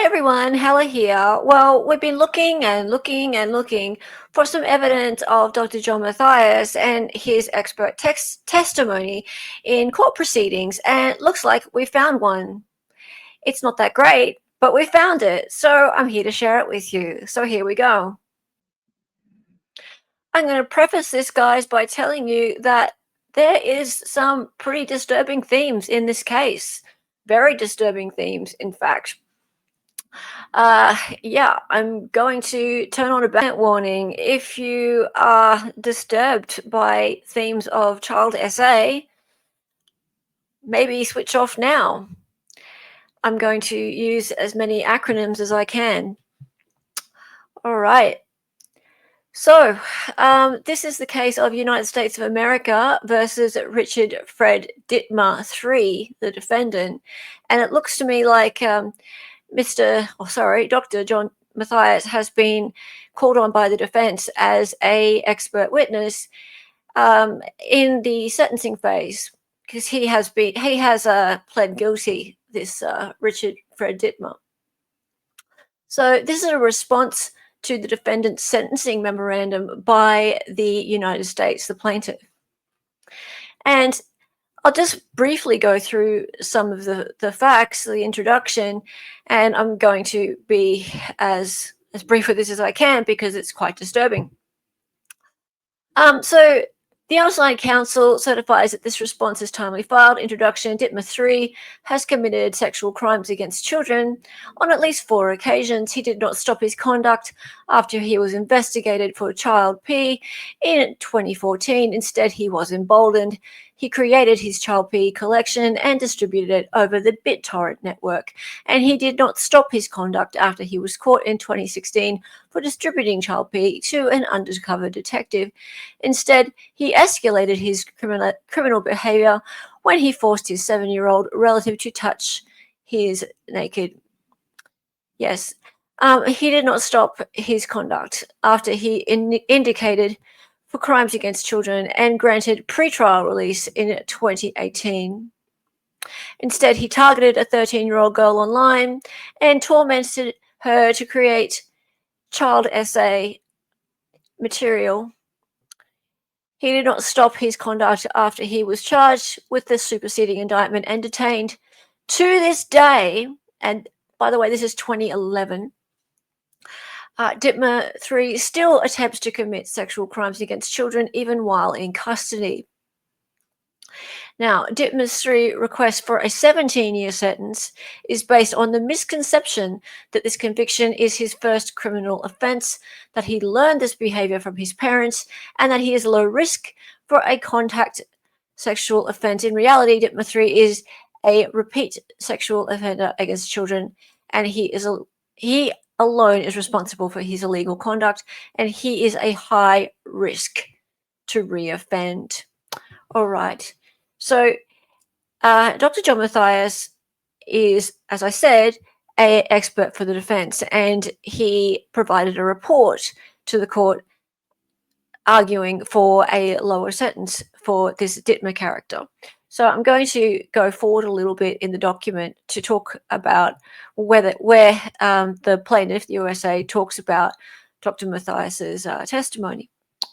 everyone, Hella here. Well, we've been looking for some evidence of Dr. John Matthias and his expert testimony in court proceedings, and it looks like we found one. It's not that great, but we found it, so I'm here to share it with you. So here we go. I'm going to preface this, guys, by telling you that there is some pretty disturbing themes in this case. Very disturbing themes, in fact. Yeah, I'm going to turn on a bad warning. If you are disturbed by themes of child SA, maybe switch off now. I'm going to use as many acronyms as I can. All right. So, this is the case of United States of America versus Richard Fred Dittmer III, the defendant. And it looks to me like Dr. John Matthias has been called on by the defense as an expert witness in the sentencing phase, because he has pled guilty, this Richard Fred Dittmer. So this is a response to the defendant's sentencing memorandum by the United States, the plaintiff. And I'll just briefly go through some of the facts, the introduction, and I'm going to be as brief with this as I can because it's quite disturbing. So the outside counsel certifies that this response is timely filed. Introduction: Dittmer III has committed sexual crimes against children on at least 4 occasions. He did not stop his conduct after he was investigated for child P in 2014. Instead, he was emboldened. He created his child P collection and distributed it over the BitTorrent network. And he did not stop his conduct after he was caught in 2016 for distributing child P to an undercover detective. Instead, he escalated his criminal behavior when he forced his 7-year-old relative to touch his naked. Yes. He did not stop his conduct after he indicated for crimes against children and granted pretrial release in 2018. Instead, he targeted a 13-year-old girl online and tormented her to create child SA material. He did not stop his conduct after he was charged with the superseding indictment and detained to this day. And by the way, this is 2011. Dittmer III still attempts to commit sexual crimes against children even while in custody. Now, Dittmer III's request for a 17-year sentence is based on the misconception that this conviction is his first criminal offense, that he learned this behavior from his parents, and that he is low risk for a contact sexual offense. In reality, Dittmer III is a repeat sexual offender against children, and he alone is responsible for his illegal conduct, and he is a high risk to reoffend. All right. So Dr. John Matthias is, as I said, an expert for the defense, and he provided a report to the court arguing for a lower sentence for this Dittmer character. So I'm going to go forward a little bit in the document to talk about where the plaintiff, the USA, talks about Dr. Matthias's testimony.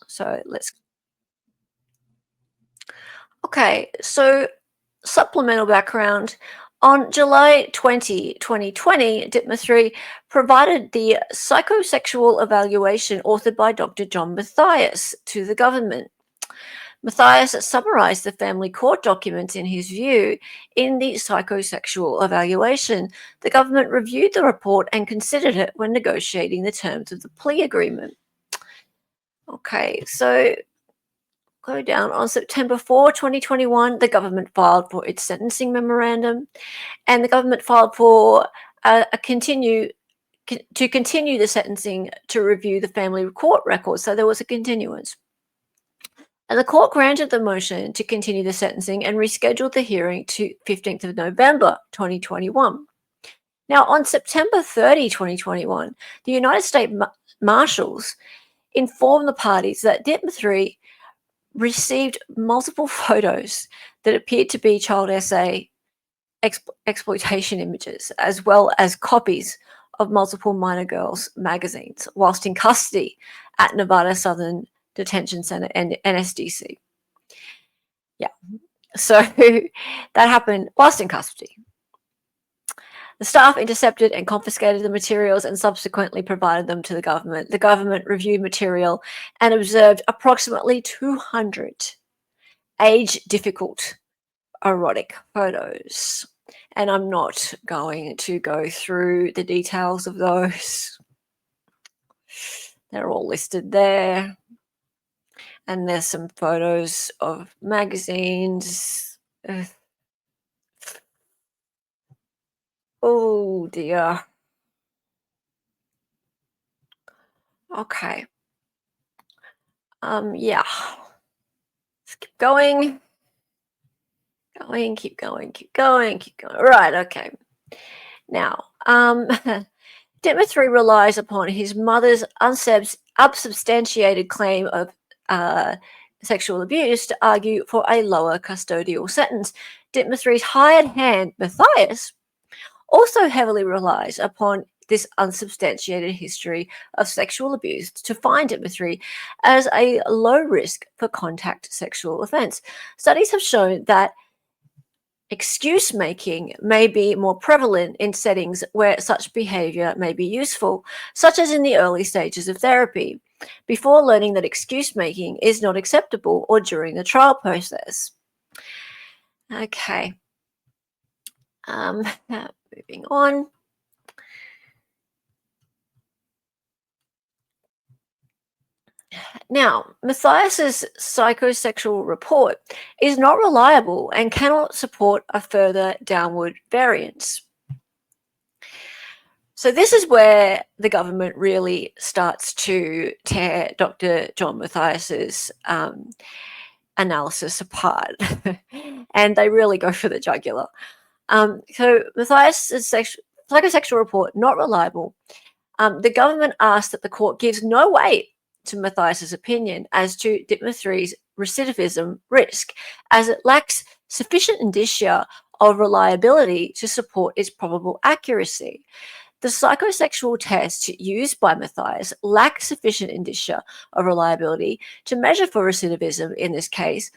So let's. Okay, so supplemental background. On July 20, 2020, Dittmer III provided the psychosexual evaluation authored by Dr. John Matthias to the government. Matthias summarized the family court documents in his view in the psychosexual evaluation. The government reviewed the report and considered it when negotiating the terms of the plea agreement. Okay, so go down. On September 4, 2021, the government filed for its sentencing memorandum, and the government filed for continue the sentencing to review the family court records. So there was a continuance. And the court granted the motion to continue the sentencing and rescheduled the hearing to 15th of November 2021. Now, on September 30, 2021, the United States Marshals informed the parties that Dittmer III received multiple photos that appeared to be child SA exploitation images, as well as copies of multiple minor girls' magazines whilst in custody at Nevada Southern Detention Center and NSDC. Yeah, so that happened whilst in custody. The staff intercepted and confiscated the materials and subsequently provided them to the government. The government reviewed material and observed approximately 200 age-difficult erotic photos. And I'm not going to go through the details of those. They're all listed there. And there's some photos of magazines. Oh dear. Okay. Yeah. Let's keep going. Keep going. Right, okay. Now, Dittmer 3 relies upon his mother's unsubstantiated claim of sexual abuse to argue for a lower custodial sentence. Dittmer 3's hired hand, Matthias, also heavily relies upon this unsubstantiated history of sexual abuse to find Dittmer 3 as a low risk for contact sexual offense. Studies have shown that excuse making may be more prevalent in settings where such behavior may be useful, such as in the early stages of therapy, before learning that excuse making is not acceptable or during the trial process. Okay. Moving on. Now, Matthias's psychosexual report is not reliable and cannot support a further downward variance. So this is where the government really starts to tear Dr. John Matthias's analysis apart, and they really go for the jugular. So Matthias's psychosexual report, not reliable. The government asked that the court gives no weight to Matthias's opinion as to Dittmer 3's recidivism risk, as it lacks sufficient indicia of reliability to support its probable accuracy. The psychosexual tests used by Matthias lack sufficient indicia of reliability to measure for recidivism in this case.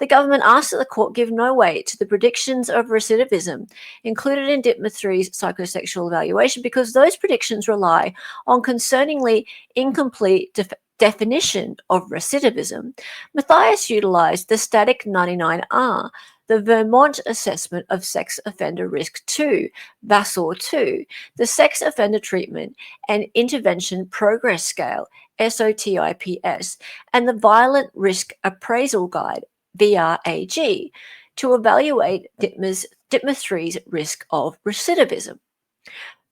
The government asked that the court give no weight to the predictions of recidivism included in Dittmer 3's psychosexual evaluation because those predictions rely on concerningly incomplete definition of recidivism. Matthias utilized the static 99R, the Vermont Assessment of Sex Offender Risk 2, VASOR 2, the Sex Offender Treatment and Intervention Progress Scale, SOTIPS, and the Violent Risk Appraisal Guide, VRAG, to evaluate Dittmer 3's risk of recidivism.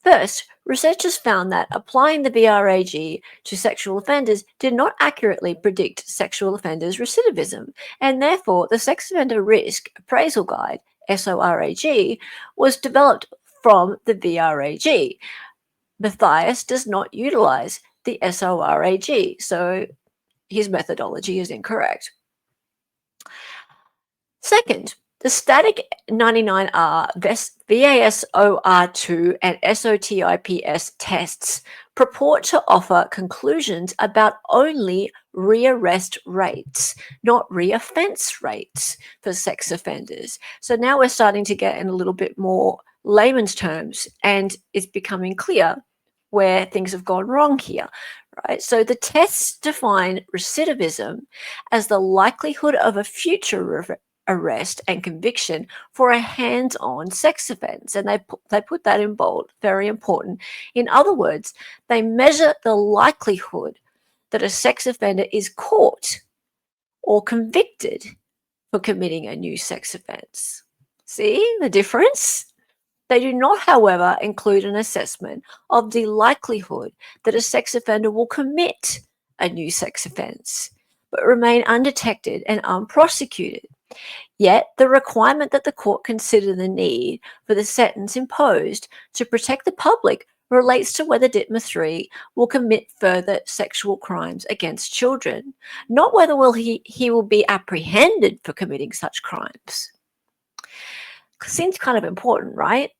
First, researchers found that applying the VRAG to sexual offenders did not accurately predict sexual offenders' recidivism, and therefore the Sex Offender Risk Appraisal Guide, SORAG, was developed from the VRAG. Matthias does not utilize the SORAG, so his methodology is incorrect. Second, the static 99R, VASOR2, and SOTIPS tests purport to offer conclusions about only rearrest rates, not reoffense rates for sex offenders. So now we're starting to get in a little bit more layman's terms, and it's becoming clear where things have gone wrong here. Right? So the tests define recidivism as the likelihood of a future arrest and conviction for a hands-on sex offense. And they put that in bold, very important. In other words, they measure the likelihood that a sex offender is caught or convicted for committing a new sex offense. See the difference? They do not, however, include an assessment of the likelihood that a sex offender will commit a new sex offense, but remain undetected and unprosecuted. Yet, the requirement that the court consider the need for the sentence imposed to protect the public relates to whether Dittmer 3 will commit further sexual crimes against children, not whether he will be apprehended for committing such crimes. Seems kind of important, right?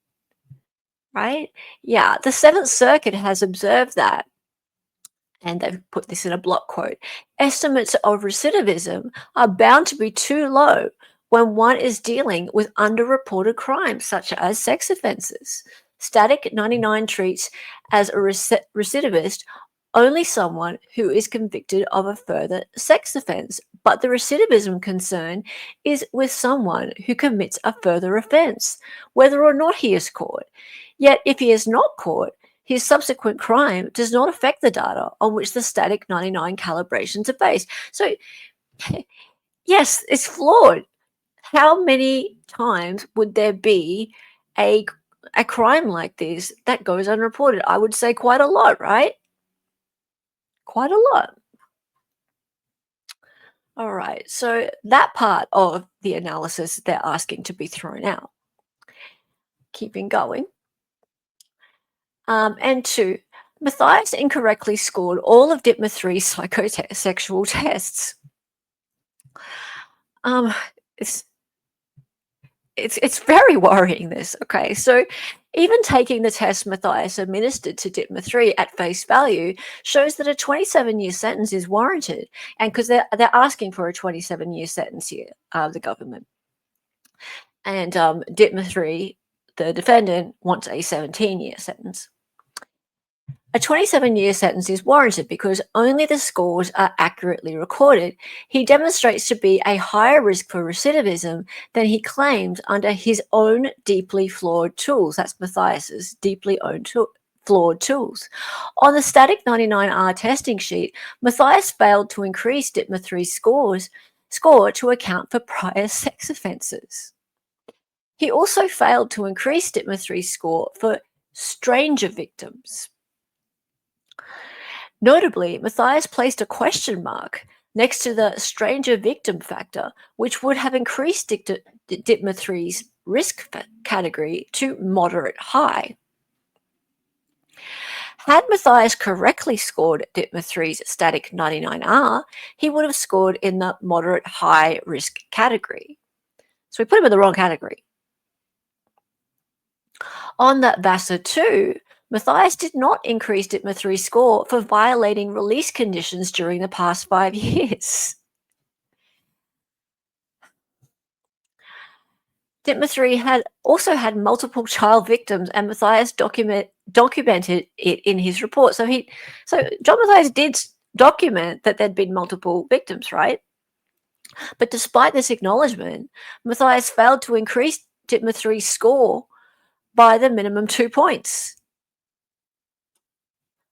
right? Yeah, the Seventh Circuit has observed that, and they've put this in a block quote. Estimates of recidivism are bound to be too low when one is dealing with underreported crimes such as sex offences. Static 99 treats as a recidivist only someone who is convicted of a further sex offence, but the recidivism concern is with someone who commits a further offence, whether or not he is caught. Yet, if he is not caught, his subsequent crime does not affect the data on which the static 99 calibrations are based. So, yes, it's flawed. How many times would there be a a crime like this that goes unreported? I would say quite a lot, right? Quite a lot. All right. So that part of the analysis they're asking to be thrown out. Keeping going. And two, Matthias incorrectly scored all of Dittmer 3's psychosexual tests. Um, it's it's very worrying, this. Okay, so even taking the test Matthias administered to Dittmer 3 at face value shows that a 27-year sentence is warranted, and because they're asking for a 27-year sentence here, the government, and Dittmer 3, the defendant, wants a 17-year sentence. A 27-year sentence is warranted because only the scores are accurately recorded. He demonstrates to be a higher risk for recidivism than he claimed under his own deeply flawed tools. That's Matthias's deeply flawed tools. On the static 99R testing sheet, Matthias failed to increase Dittmer 3's score to account for prior sex offences. He also failed to increase Dittmer 3's score for stranger victims. Notably, Matthias placed a question mark next to the stranger victim factor, which would have increased Dittmer 3's risk category to moderate high. Had Matthias correctly scored Dittmer 3's static 99R, he would have scored in the moderate high risk category. So we put him in the wrong category. On that Vassar 2, Matthias did not increase Dittmer 3's score for violating release conditions during the past 5 years. Dittmer 3 had also had multiple child victims, and Matthias documented it in his report. So John Matthias did document that there'd been multiple victims, right? But despite this acknowledgement, Matthias failed to increase Dittmer 3's score by the minimum 2 points.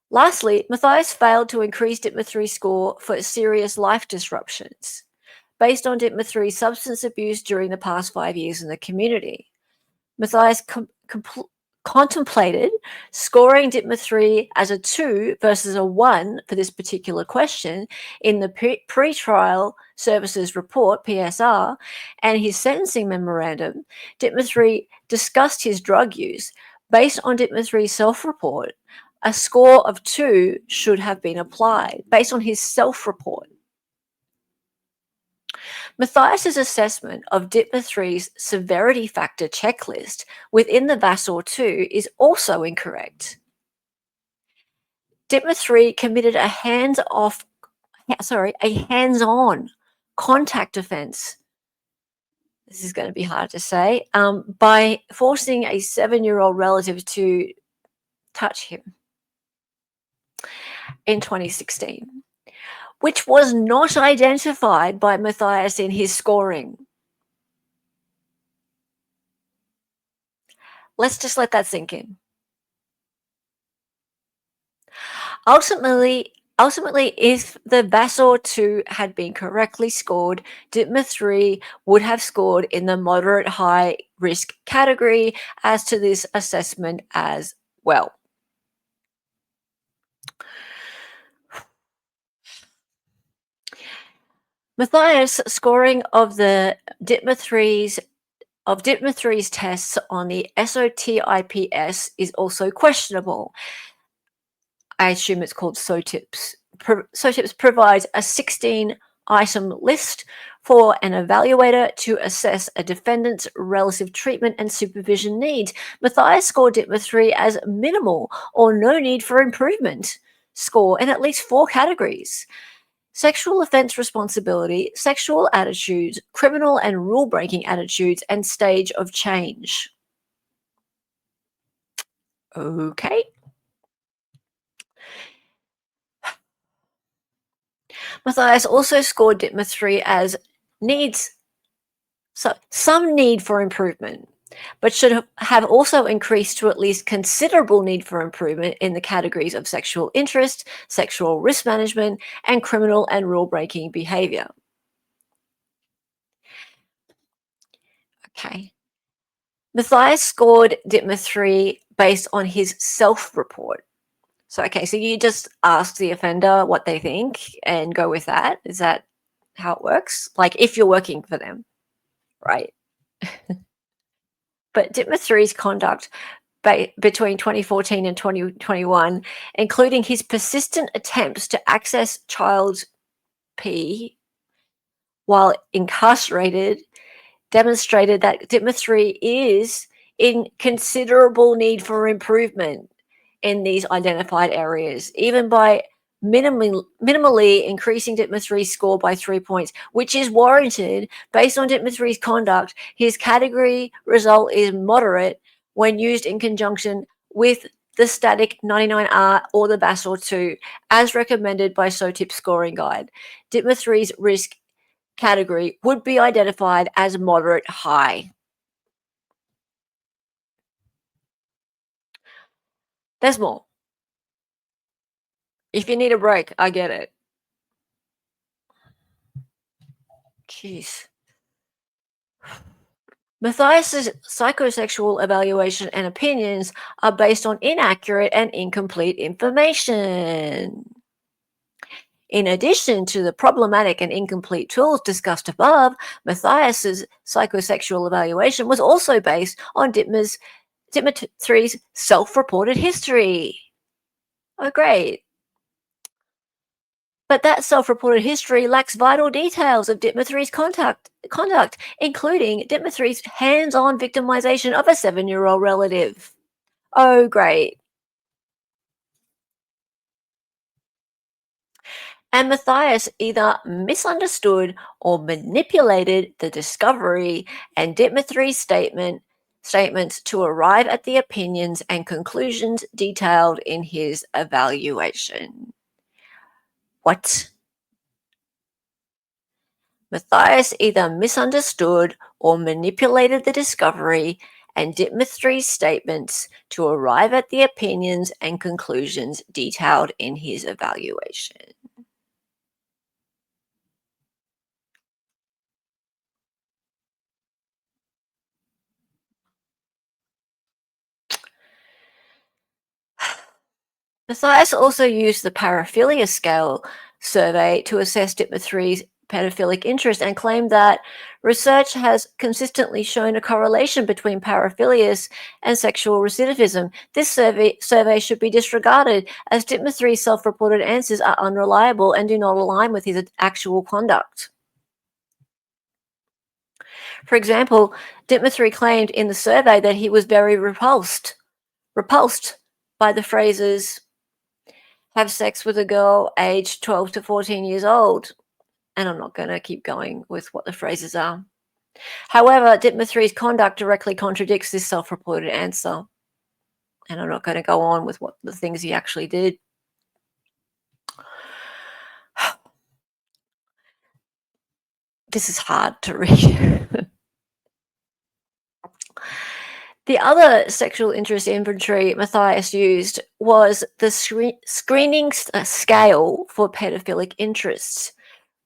Lastly, Matthias failed to increase Dittmer 3's score for serious life disruptions, based on Dittmer 3's substance abuse during the past 5 years in the community. Matthias contemplated scoring Dittmer 3 as a 2 versus a 1 for this particular question in the pre-trial services report, PSR, and his sentencing memorandum. Dittmer 3 discussed his drug use. Based on Dittmer 3's self-report, a score of 2 should have been applied, based on his self-report. Matthias's assessment of Dittmer 3's severity factor checklist within the Vassar 2 is also incorrect. Dittmer 3 committed a hands-on contact offence. This is going to be hard to say, by forcing a 7-year-old relative to touch him in 2016, which was not identified by Matthias in his scoring. Let's just let that sink in. Ultimately, if the Vassar 2 had been correctly scored, Dittmer 3 would have scored in the moderate high risk category as to this assessment as well. Matthias' scoring of the Dittmer 3's tests on the SOTIPS is also questionable. I assume it's called SOTIPS. SOTIPS provides a 16 item list for an evaluator to assess a defendant's relative treatment and supervision needs. Matthias scored Dittmer 3 as minimal or no need for improvement score in at least 4 categories: sexual offense responsibility, sexual attitudes, criminal and rule-breaking attitudes, and stage of change. Okay. Matthias also scored Dittmer 3 as some need for improvement, but should have also increased to at least considerable need for improvement in the categories of sexual interest, sexual risk management, and criminal and rule-breaking behavior. Okay. Matthias scored Dittmer 3 based on his self-report. So you just ask the offender what they think and go with that. Is that how it works? Like if you're working for them, right? But Dittmer 3's conduct between 2014 and 2021, including his persistent attempts to access child P while incarcerated, demonstrated that Dittmer 3 is in considerable need for improvement in these identified areas, even by minimally increasing Dittmer 3's score by 3 points, which is warranted based on Dittmer 3's conduct. His category result is moderate when used in conjunction with the static 99R or the Basel 2, as recommended by SOTIP's scoring guide. Dittmer 3's risk category would be identified as moderate high. There's more. If you need a break, I get it. Jeez. Matthias's psychosexual evaluation and opinions are based on inaccurate and incomplete information. In addition to the problematic and incomplete tools discussed above, Matthias's psychosexual evaluation was also based on Dittmer 3's self-reported history. Oh, great. But that self-reported history lacks vital details of Dittmer 3's conduct, including Dittmer 3's hands-on victimization of a 7-year-old relative. Oh, great. And Matthias either misunderstood or manipulated the discovery and Dittmer 3's statements to arrive at the opinions and conclusions detailed in his evaluation. What? Matthias either misunderstood or manipulated the discovery and Dittmer 3's statements to arrive at the opinions and conclusions detailed in his evaluation. Matthias also used the paraphilia scale survey to assess Dittmer 3's pedophilic interest and claimed that research has consistently shown a correlation between paraphilias and sexual recidivism. This survey should be disregarded as Dittmer 3's self-reported answers are unreliable and do not align with his actual conduct. For example, Dittmer 3 claimed in the survey that he was very repulsed by the phrases "have sex with a girl aged 12 to 14 years old." And I'm not going to keep going with what the phrases are. However, Dittmer 3's conduct directly contradicts this self-reported answer. And I'm not going to go on with what the things he actually did. This is hard to read. The other sexual interest inventory Matthias used was the screening scale for pedophilic interests,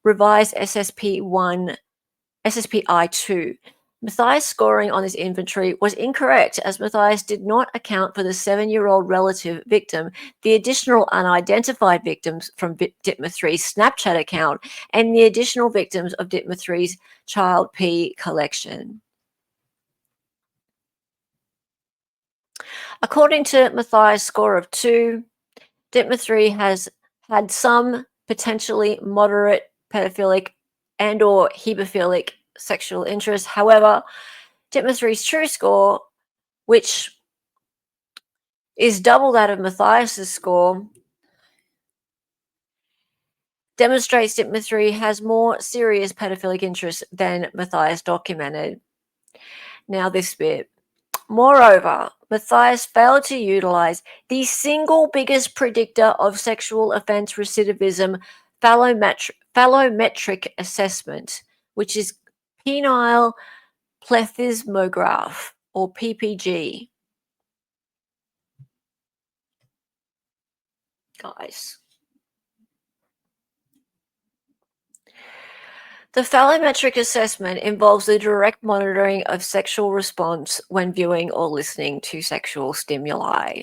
revised SSPI2. Matthias' scoring on this inventory was incorrect, as Matthias did not account for the 7-year-old relative victim, the additional unidentified victims from Dittmer 3's Snapchat account, and the additional victims of Dittmer 3's child P collection. According to Matthias' score of 2, Dittmer 3 has had some potentially moderate pedophilic and or hebephilic sexual interest. However, Dittmer-3's true score, which is double that of Matthias's score, demonstrates Dittmer-3 has more serious pedophilic interest than Matthias documented. Now this bit. Moreover, Matthias failed to utilize the single biggest predictor of sexual offense recidivism, phallometric assessment, which is penile plethysmograph, or PPG. Guys. The phallometric assessment involves the direct monitoring of sexual response when viewing or listening to sexual stimuli.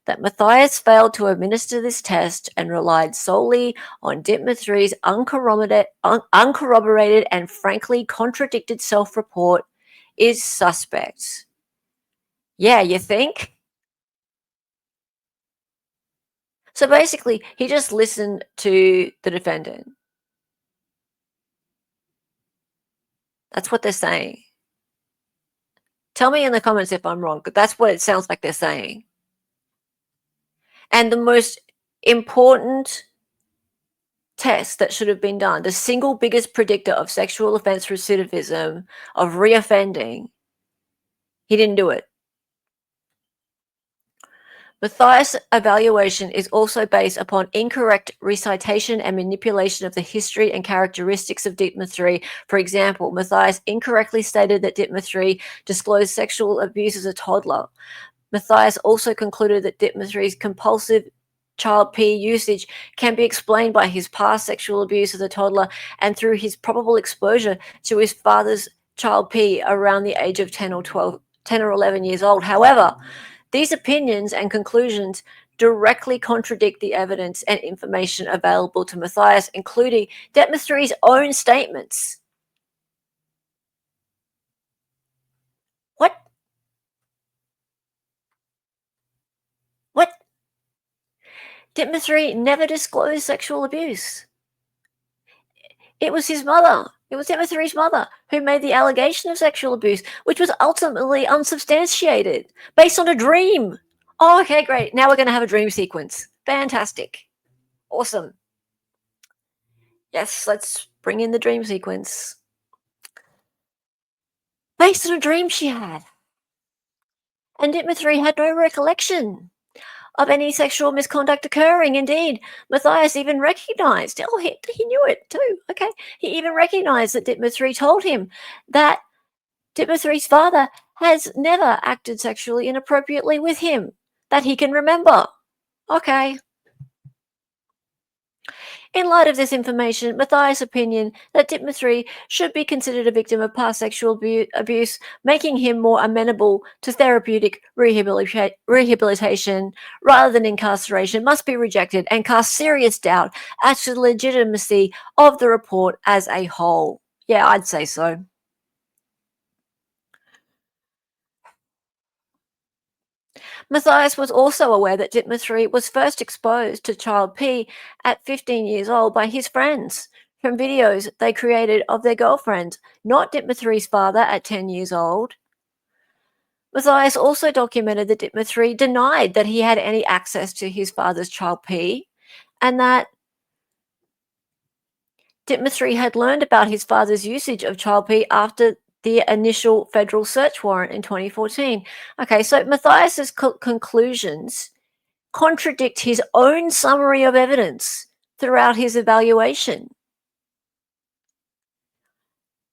That Matthias failed to administer this test and relied solely on Dittmer-3's uncorroborated and frankly contradicted self-report is suspect. Yeah, you think? So basically, he just listened to the defendant. That's what they're saying. Tell me in the comments if I'm wrong, but that's what it sounds like they're saying. And the most important test that should have been done, the single biggest predictor of sexual offense recidivism, of reoffending, he didn't do it. Matthias' evaluation is also based upon incorrect recitation and manipulation of the history and characteristics of Dittmer-3. For example, Matthias incorrectly stated that Dittmer-3 disclosed sexual abuse as a toddler. Matthias also concluded that Dittmer-3's compulsive child P usage can be explained by his past sexual abuse as a toddler and through his probable exposure to his father's child P around the age of 10 or 11 years old. However, these opinions and conclusions directly contradict the evidence and information available to Matthias, including Dittmer-3's own statements. What? Dittmer-3 never disclosed sexual abuse. It was his mother. It was Dittmer-3's mother who made the allegation of sexual abuse, which was ultimately unsubstantiated, based on a dream. Oh, okay, great. Now we're going to have a dream sequence. Fantastic. Awesome. Yes, let's bring in the dream sequence. Based on a dream she had. And Dittmer-3 had no recollection of any sexual misconduct occurring. Indeed, Matthias even recognized, he knew it too, okay? He even recognized that Dittmer-3 told him that Dittmer-3's father has never acted sexually inappropriately with him, that he can remember. Okay. In light of this information, Matthias' opinion that Dittmer-3 should be considered a victim of past sexual abuse, making him more amenable to therapeutic rehabilitation rather than incarceration, must be rejected and cast serious doubt as to the legitimacy of the report as a whole. Yeah, I'd say so. Matthias was also aware that Dittmer-3 was first exposed to child P at 15 years old by his friends from videos they created of their girlfriends, not Dittmer-3's father at 10 years old. Matthias also documented that Dittmer-3 denied that he had any access to his father's child P, and that Dittmer-3 had learned about his father's usage of child P after the initial federal search warrant in 2014. Okay, so Matthias's conclusions contradict his own summary of evidence throughout his evaluation.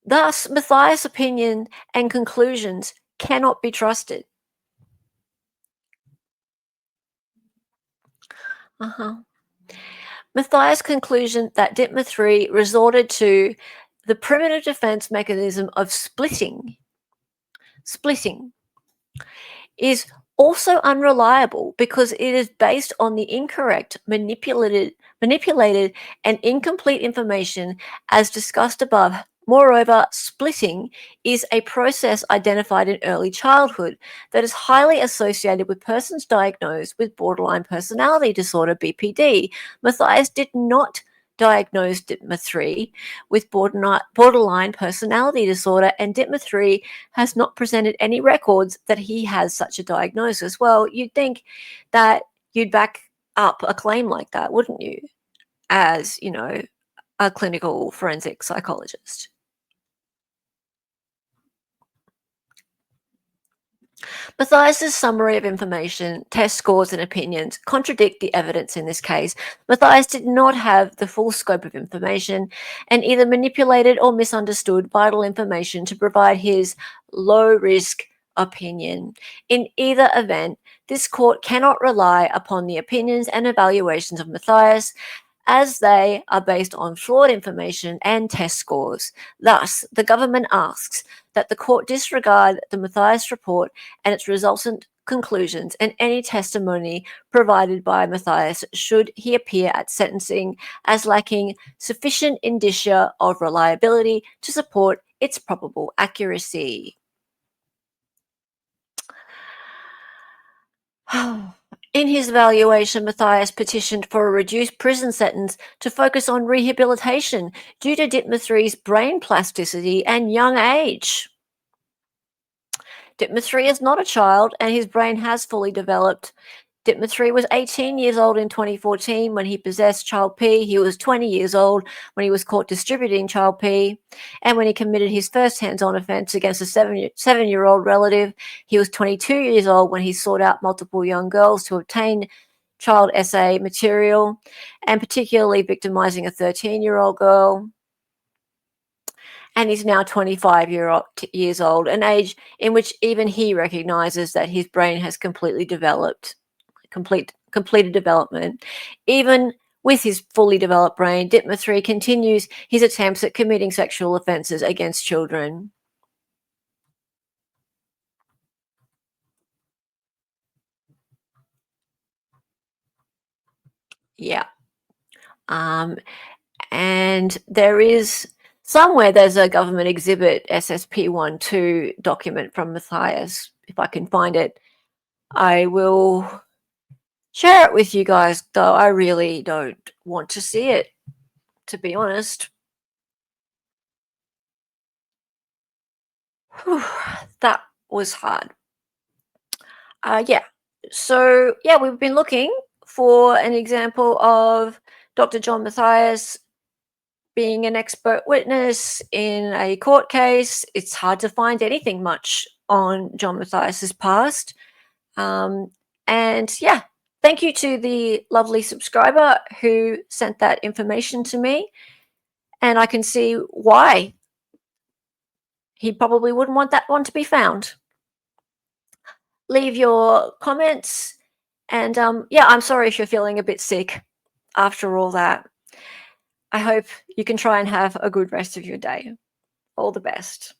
Thus, Matthias' opinion and conclusions cannot be trusted. Matthias' conclusion that Dittmer-3 resorted to the primitive defense mechanism of splitting is also unreliable because it is based on the incorrect, manipulated, and incomplete information as discussed above. Moreover, splitting is a process identified in early childhood that is highly associated with persons diagnosed with borderline personality disorder, BPD. Matthias did not diagnosed Dittmer 3 with borderline personality disorder, and Dittmer 3 has not presented any records that he has such a diagnosis. Well, you'd think that you'd back up a claim like that, wouldn't you, as, a clinical forensic psychologist? Matthias's summary of information, test scores, and opinions contradict the evidence in this case. Matthias did not have the full scope of information and either manipulated or misunderstood vital information to provide his low-risk opinion. In either event, this court cannot rely upon the opinions and evaluations of Matthias, as they are based on flawed information and test scores. Thus, the government asks that the court disregard the Matthias report and its resultant conclusions and any testimony provided by Matthias should he appear at sentencing as lacking sufficient indicia of reliability to support its probable accuracy. In his evaluation, Matthias petitioned for a reduced prison sentence to focus on rehabilitation due to Dittmer 3's brain plasticity and young age. Dittmer 3 is not a child, and his brain has fully developed. Dittmer 3 was 18 years old in 2014 when he possessed child P. He was 20 years old when he was caught distributing child P. And when he committed his first hands-on offense against a seven-year-old relative, he was 22 years old when he sought out multiple young girls to obtain child SA material, and particularly victimizing a 13-year-old girl. And he's now 25 years old, an age in which even he recognizes that his brain has completely developed. Completed development. Even with his fully developed brain, Dittmer 3 continues his attempts at committing sexual offences against children. Yeah. And there's a government exhibit, SSP-12 document from Matthias. If I can find it, I will share it with you guys, though I really don't want to see it, to be honest. Whew, that was hard. Yeah. So, yeah, we've been looking for an example of Dr. John Matthias being an expert witness in a court case. It's hard to find anything much on John Matthias's past. And yeah, thank you to the lovely subscriber who sent that information to me. And I can see why he probably wouldn't want that one to be found. Leave your comments. And yeah, I'm sorry if you're feeling a bit sick after all that. I hope you can try and have a good rest of your day. All the best.